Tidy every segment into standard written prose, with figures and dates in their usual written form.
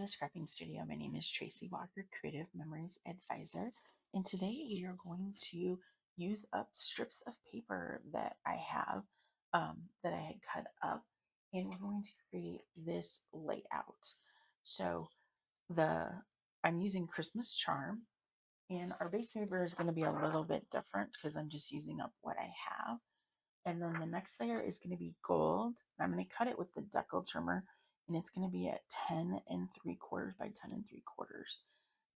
the Scrapping Studio. My name is Tracy Walker, Creative Memories Advisor, and today we are going to use up strips of paper that I have that I had cut up, and we're going to create this layout. So I'm using Christmas charm, and our base paper is going to be a little bit different because I'm just using up what I have. And then the next layer is going to be gold. I'm going to cut it with the Deckle trimmer, and it's going to be at 10 3/4 by 10 3/4.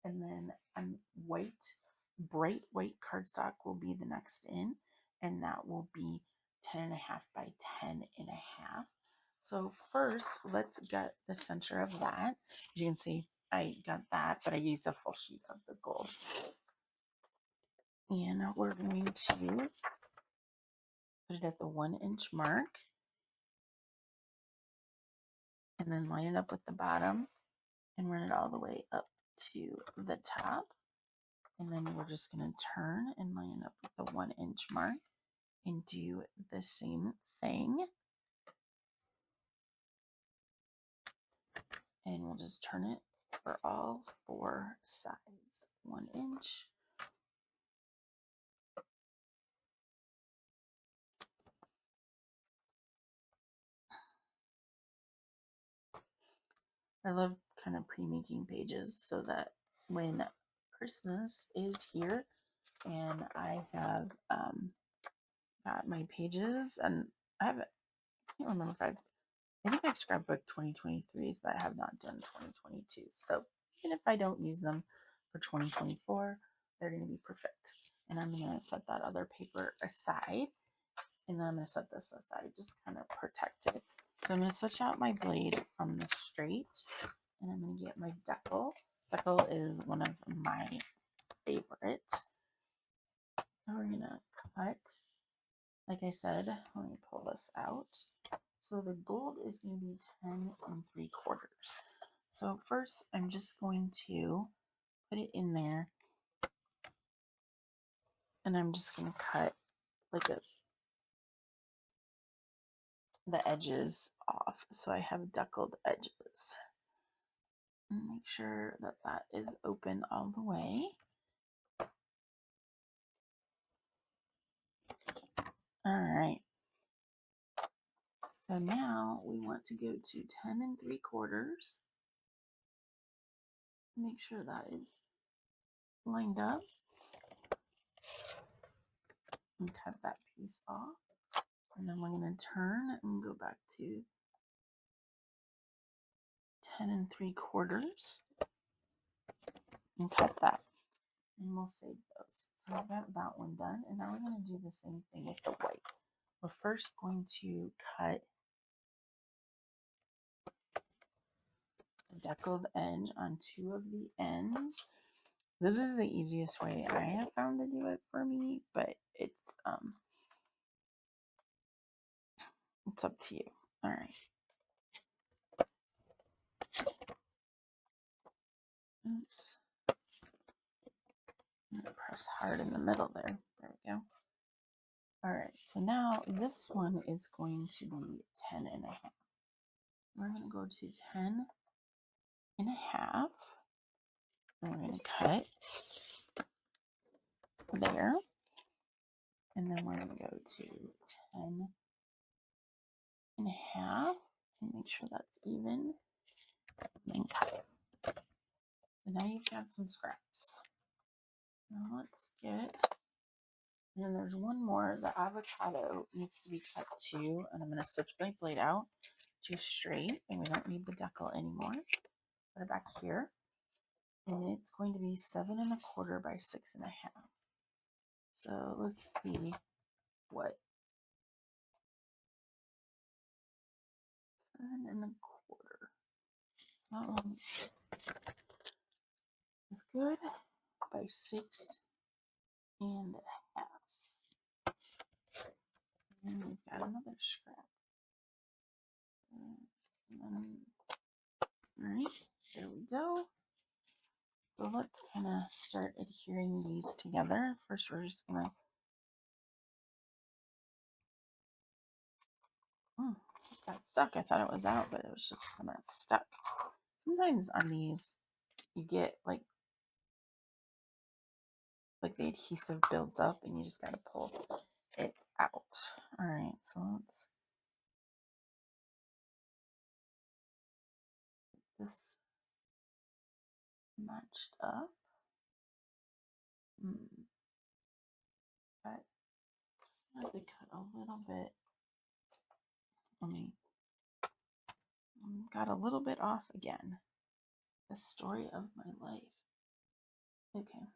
And then bright white cardstock will be the next in, and that will be 10.5 by 10.5. So first, let's get the center of that. As you can see, I got that, but I used a full sheet of the gold. And we're going to put it at the 1-inch mark, and then line it up with the bottom and run it all the way up to the top. And then we're just going to turn and line it up with the 1-inch mark and do the same thing. And we'll just turn it for all 4 sides. 1 inch. I love kind of pre-making pages so that when Christmas is here and I have got my pages, and I can't remember if I think I've scrapbooked 2023s, but I have not done 2022. So even if I don't use them for 2024, they're going to be perfect. And I'm going to set that other paper aside, and then I'm going to set this aside, just kind of protect it. So I'm going to switch out my blade from the straight, and I'm going to get my Deckle. Deckle is one of my favorites. So we're going to cut, like I said, let me pull this out. So the gold is going to be 10 3/4. So first I'm just going to put it in there, and I'm just going to cut like the edges off. So I have deckled edges. And make sure that that is open all the way. All right. So now we want to go to 10 3/4. Make sure that is lined up. And cut that piece off. And then we're going to turn and go back to 10 3/4 and cut that. And we'll save those. So I've got that one done. And now we're going to do the same thing with the white. We're first going to cut the deckled edge on 2 of the ends. This is the easiest way I have found to do it for me, but it's up to you. All right. Oops. I'm gonna press hard in the middle there. There we go. All right. So now this one is going to be 10.5. We're going to go to 10.5. And we're going to cut there. And then we're going to go to 10.5 and make sure that's even. And then cut it. So now you've got some scraps. Now let's get, and then there's one more. The avocado needs to be cut too. And I'm going to switch my blade out to straight. And we don't need the deckle anymore. Put it back here. And it's going to be 7 1/4 by 6.5. So let's see what 7 1/4. That one is good. By 6.5. And we've got another scrap. All right, there we go. So let's kind of start adhering these together. First, we're just gonna got stuck. I thought it was out, but it was just kind of stuck. sometimes on these you get like the adhesive builds up and you just got to pull it out. All right, so let's get this matched up. But I have to cut a little bit. Let me got a little bit off again. The story of my life. Okay,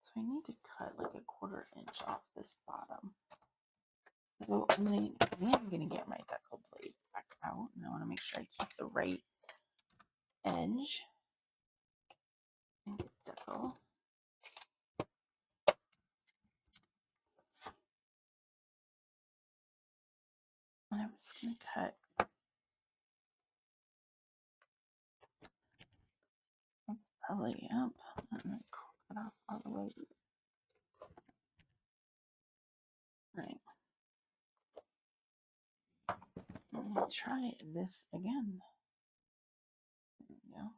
so I need to cut like a 1/4 inch off this bottom. So I'm gonna get my deckle blade back out, and I want to make sure I keep the right edge and get deckle. And I'm just gonna cut. That's probably up. I'm gonna cut off all the way. Right. I'm gonna try this again. There we go.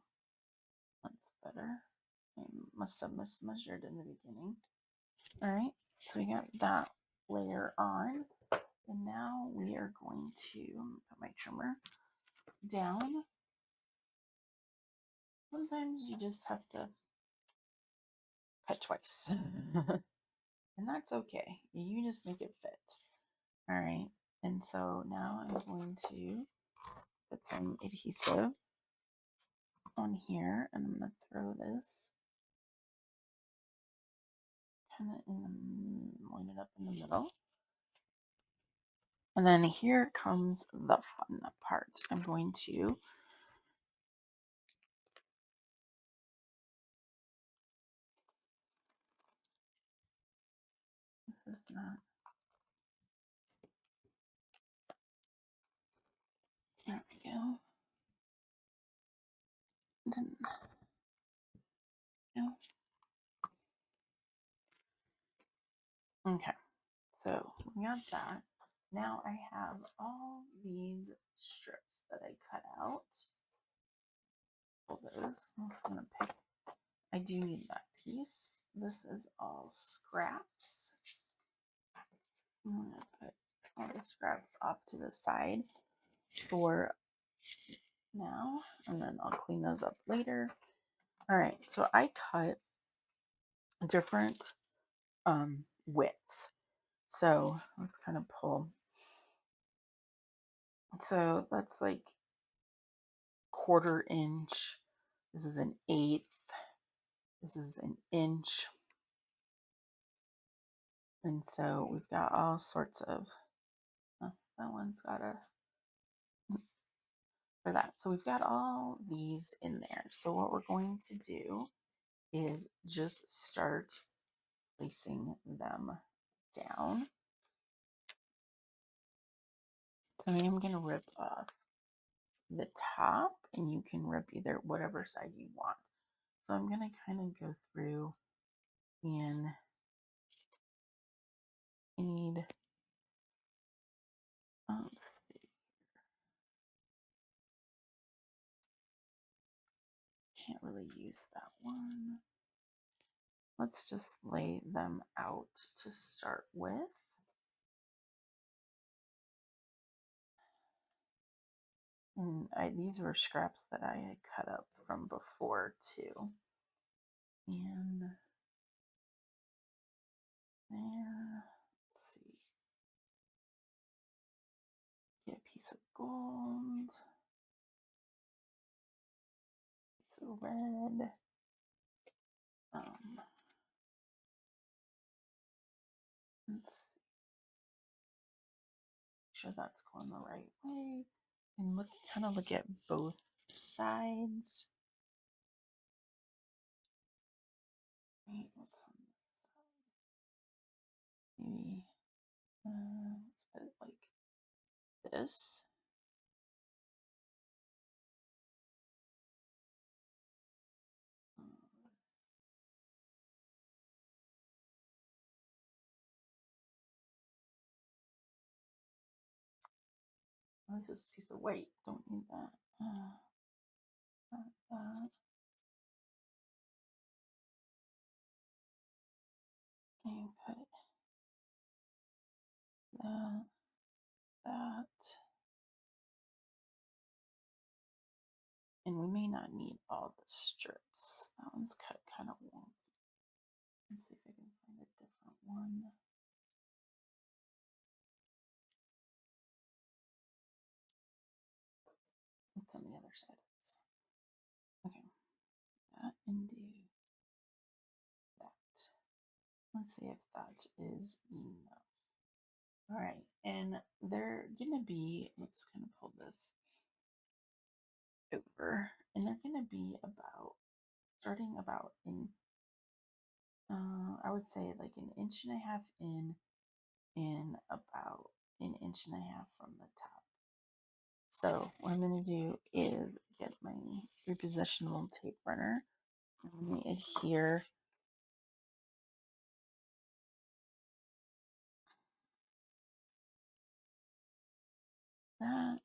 That's better. I must have mismeasured in the beginning. All right, so we got that layer on, and now we are going to put my trimmer down. Sometimes you just have to cut twice, and that's okay. You just make it fit. All right, and so now I'm going to put some adhesive on here, and I'm going to throw this kind of line it up in the middle. And then here comes the fun part. I'm going to this is not. There we go. Then, no. Okay, so we got that. Now I have all these strips that I cut out. All those. I'm just gonna pick. I do need that piece. This is all scraps. I'm gonna put all the scraps off to the side for now, and then I'll clean those up later. All right, so I cut different widths. So let's kind of pull. So that's like 1/4 inch. This is an 1/8. This is an inch. And so we've got all sorts of, oh, that one's got a, for that. So we've got all these in there. So what we're going to do is just start placing them down. I am going to rip off the top, and you can rip either whatever side you want. So I'm going to kind of go through, and I need, can't really use that one. Let's just lay them out to start with. And these were scraps that I had cut up from before too. And there, let's see, get a piece of gold, piece of red. Let's see, make sure that's going the right way, and kind of look at both sides. Right, what's on this side? Maybe let's put it like this. Oh, this is a piece of white. Don't need that. that. And put that. And we may not need all the strips. That one's cut kind of long. Let's see if I can find a different one. What's on the other side? Okay, that and do that. Let's see if that is enough. All right, and they're gonna be, let's kind of pull this over, and they're gonna be about, starting about in, I would say like an inch and a half in, and about an inch and a half from the top. So what I'm gonna do is get my repositionable tape runner. I'm gonna adhere that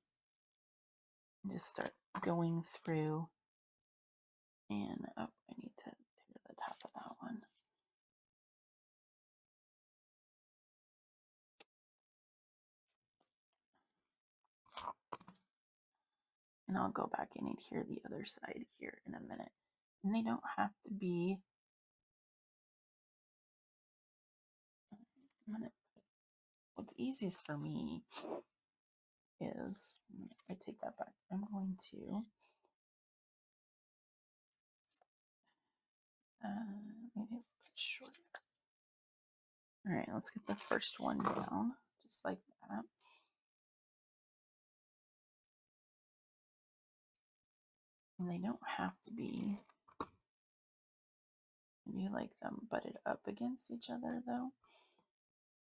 and just start going through, and oh, I need to tear the top of that one. And I'll go back and adhere the other side here in a minute. And they don't have to be, what's easiest for me is, I take that back, I'm going to maybe put shorter. All right, let's get the first one down, just like that. And they don't have to be, I do like them butted up against each other though.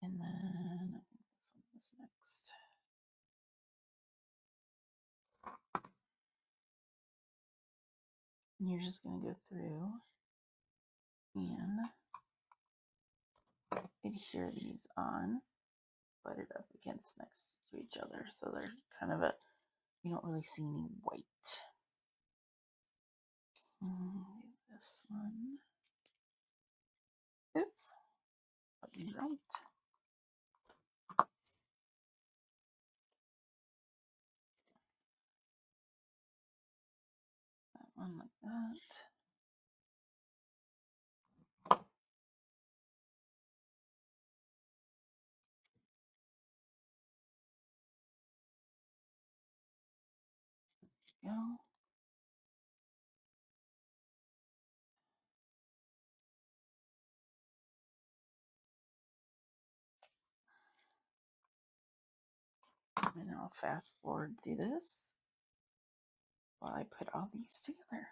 And then I think this one is next. And you're just going to go through and adhere these on, butted up against next to each other, so they're kind of a, you don't really see any white. This one. Oops. Button out. That one like that. Go. And I'll fast forward through this while I put all these together.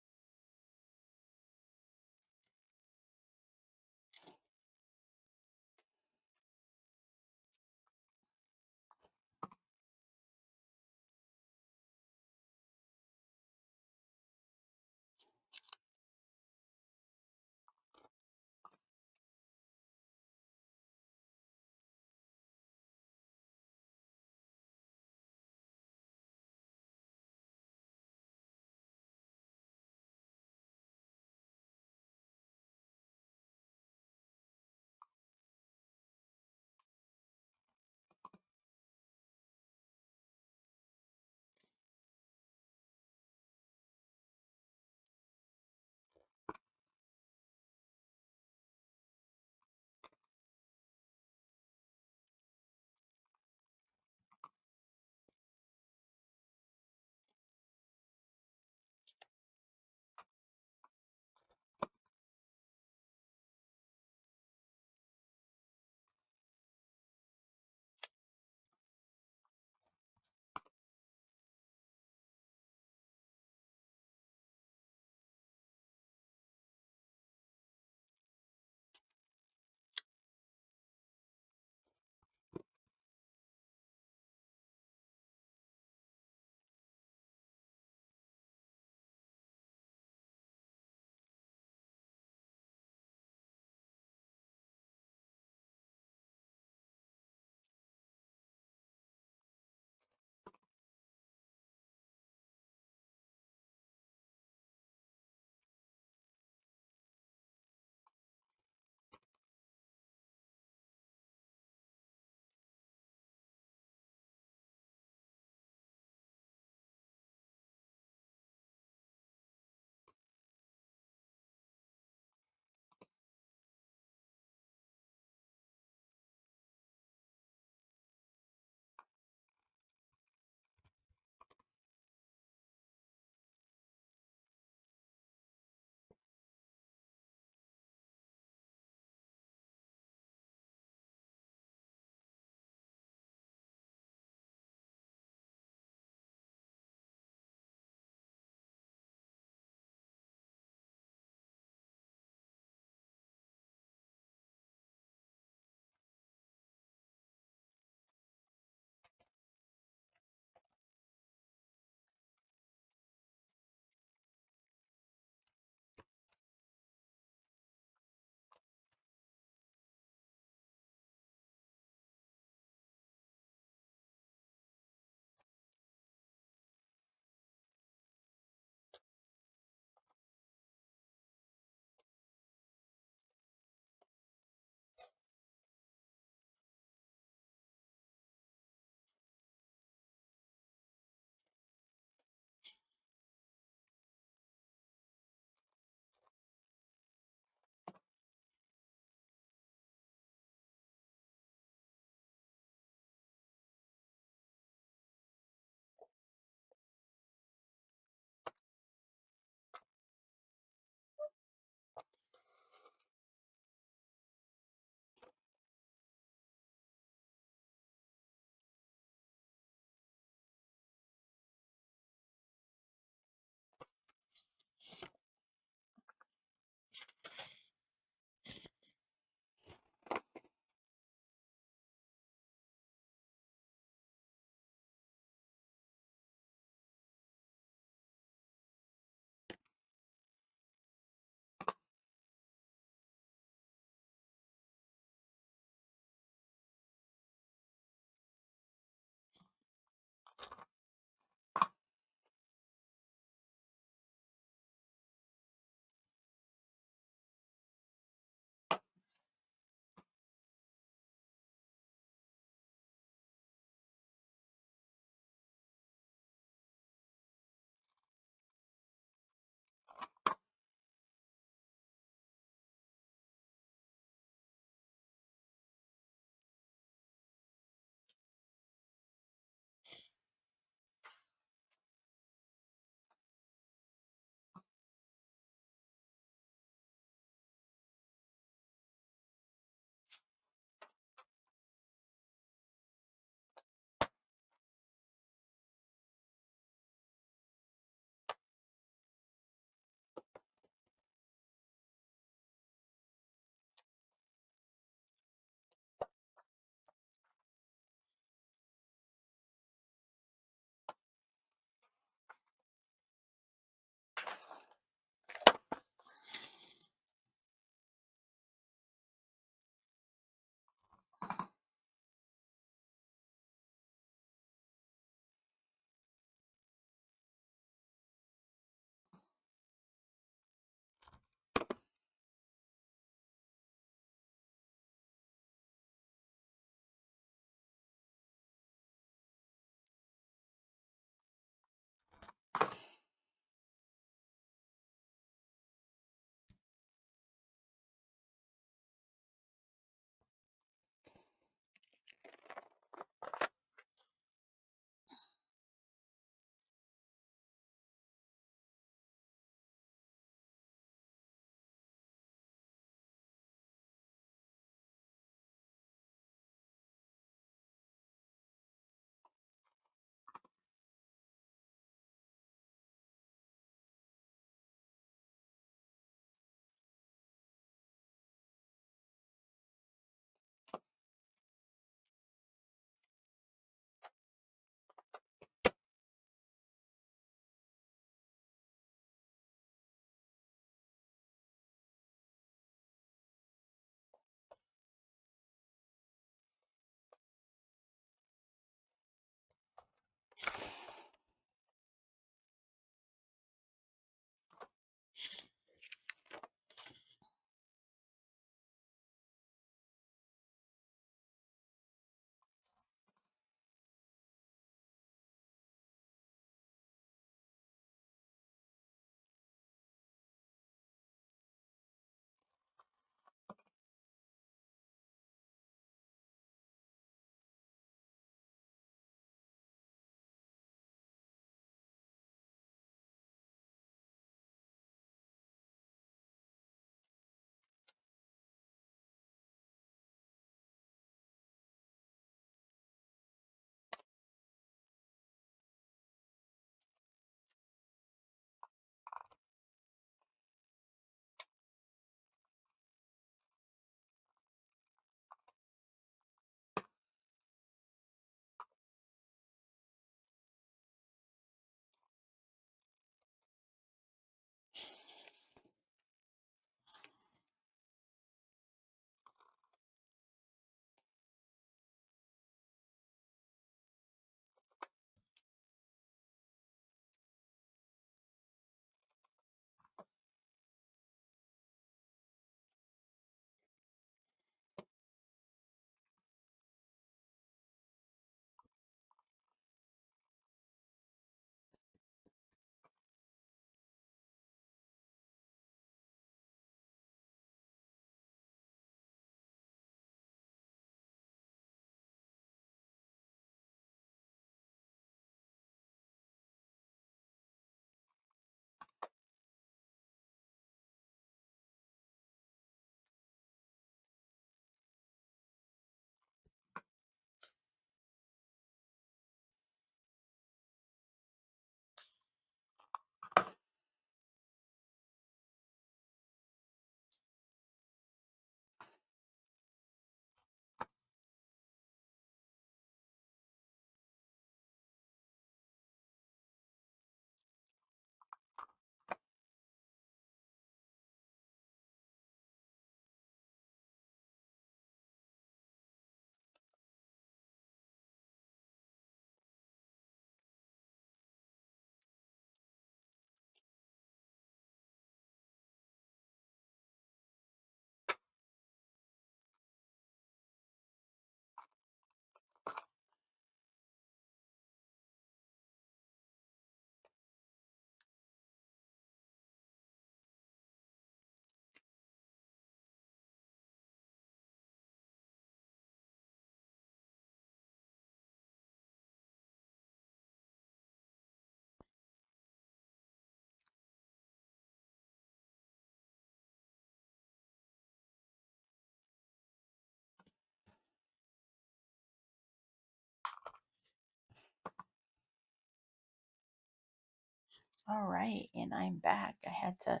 All right, and I'm back. I had to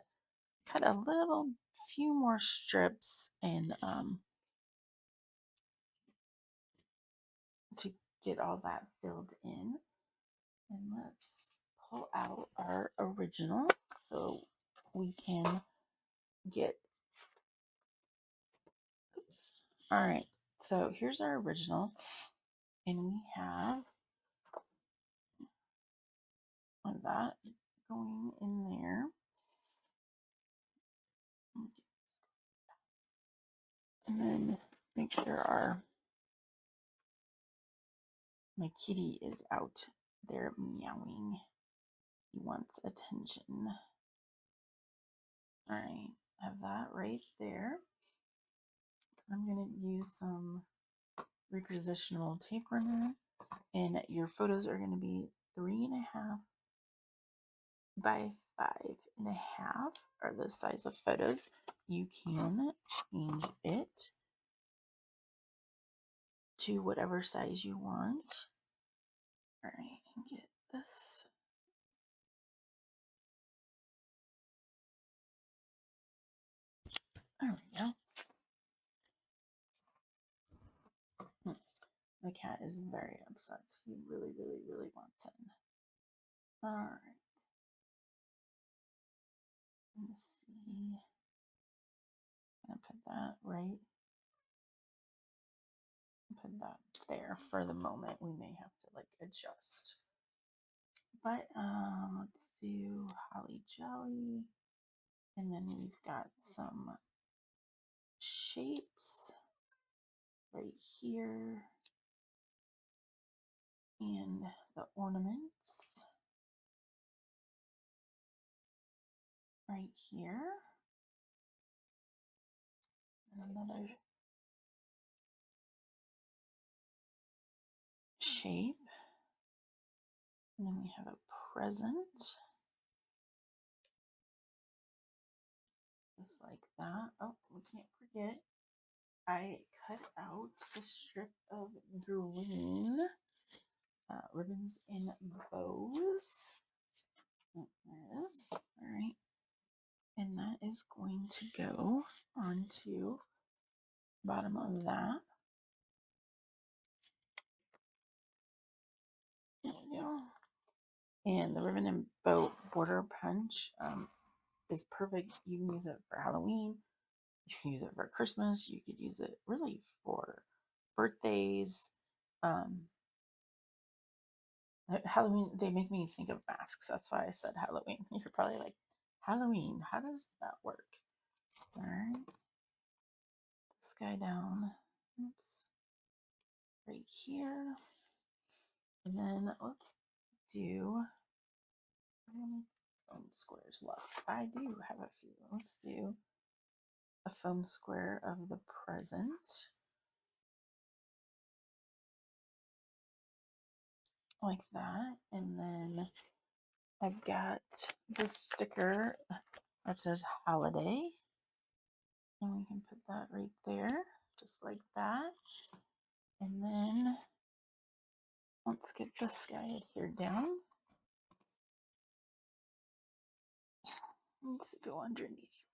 cut a few more strips and to get all that filled in. And let's pull out our original so we can get, oops. All right, so here's our original, and we have that going in there. And then make sure my kitty is out there meowing. He wants attention. All right, have that right there. I'm going to use some repositional tape runner, and your photos are going to be 3.5 by 5.5 are the size of photos. You can change it to whatever size you want. All right, and get this. There we go. My cat is very upset. He really, really, really wants in. All right. Let's see. I'm gonna put that right. Put that there for the moment. We may have to like adjust. But let's do Holly Jolly. And then we've got some shapes right here. And the ornaments right here. And another shape. And then we have a present. Just like that. Oh, we can't forget. I cut out a strip of green ribbons and bows. Oh, there it is. All right. And that is going to go onto the bottom of that. There we go. And the ribbon and bow border punch is perfect. You can use it for Halloween. You can use it for Christmas. You could use it really for birthdays. Halloween, they make me think of masks. That's why I said Halloween. You're probably like, Halloween, how does that work? All right. This guy down. Oops. Right here. And then let's do, how many foam squares left? I do have a few. Let's do a foam square of the present. Like that. And then I've got this sticker that says holiday. And we can put that right there, just like that. And then let's get this guy adhered down. Needs to go underneath.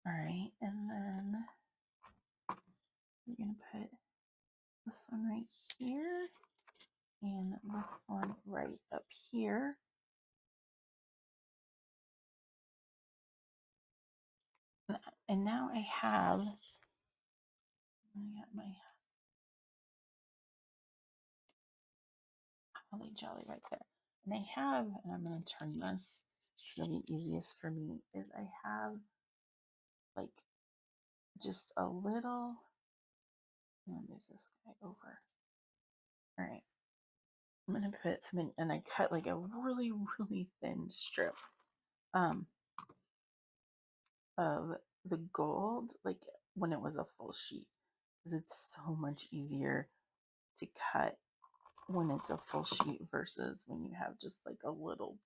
All right, and then we're going to put this one right here and this one right up here. And now I got my Holly Jolly right there. And I have, and I'm going to turn this, so the easiest for me is I have like just a little, I'm going to move this guy over. All right. I'm going to put something, and I cut like a really, really thin strip of the gold, like when it was a full sheet, because it's so much easier to cut when it's a full sheet versus when you have just like a little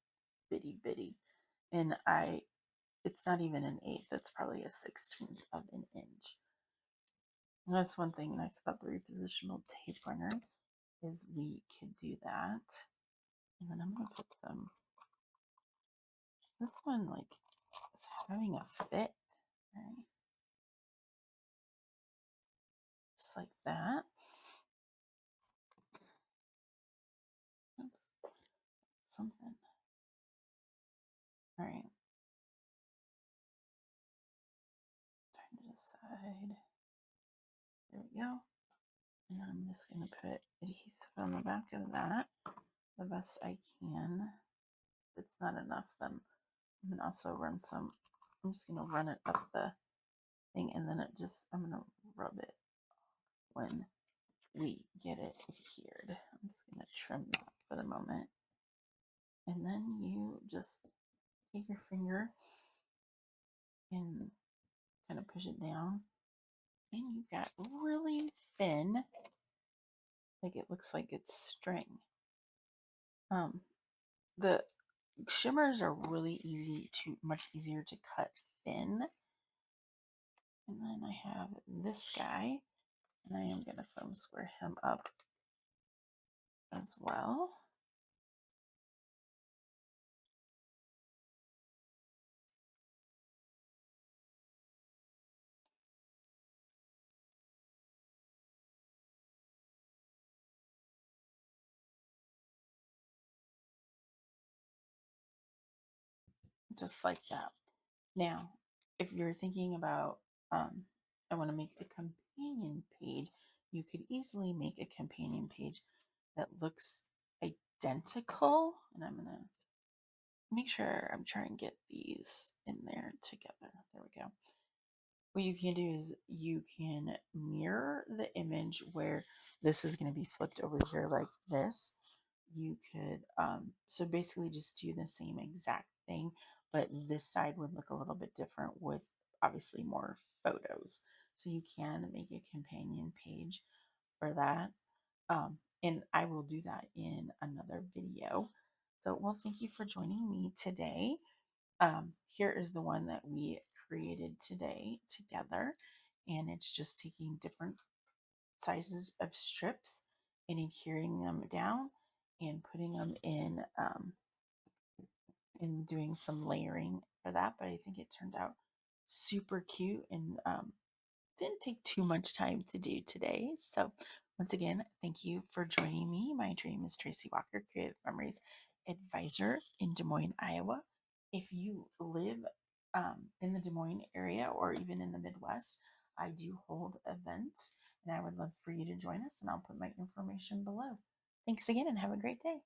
bitty. And it's not even an eighth, it's probably a 16th of an inch. And that's one thing nice about the repositional tape runner is we could do that. And then I'm going to put some, this one like is having a fit. Right? Just like that. Oops, something. All right. Trying to decide. There we go. And then I'm just going to put adhesive on the back of that the best I can. If it's not enough, then I'm going to also run some, I'm just going to run it up the thing, and then I'm going to rub it when we get it adhered. I'm just going to trim that for the moment. And then you just take your finger and kind of push it down, and you've got really thin, like it looks like it's string. The shimmers are really much easier to cut thin. And then I have this guy, and I am going to foam square him up as well. Just like that. Now, if you're thinking about, I want to make a companion page, you could easily make a companion page that looks identical. And I'm going to make sure I'm trying to get these in there together. There we go. What you can do is you can mirror the image where this is going to be flipped over here like this. You could, so basically just do the same exact thing, but this side would look a little bit different with obviously more photos. So you can make a companion page for that. And I will do that in another video. So, well, thank you for joining me today. Here is the one that we created today together, and it's just taking different sizes of strips and adhering them down and putting them in and doing some layering for that. But I think it turned out super cute, and didn't take too much time to do today. So once again, thank you for joining me. My dream is Tracy Walker, Creative Memories Advisor in Des Moines, Iowa. If you live in the Des Moines area or even in the Midwest, I do hold events, and I would love for you to join us, and I'll put my information below. Thanks again, and have a great day.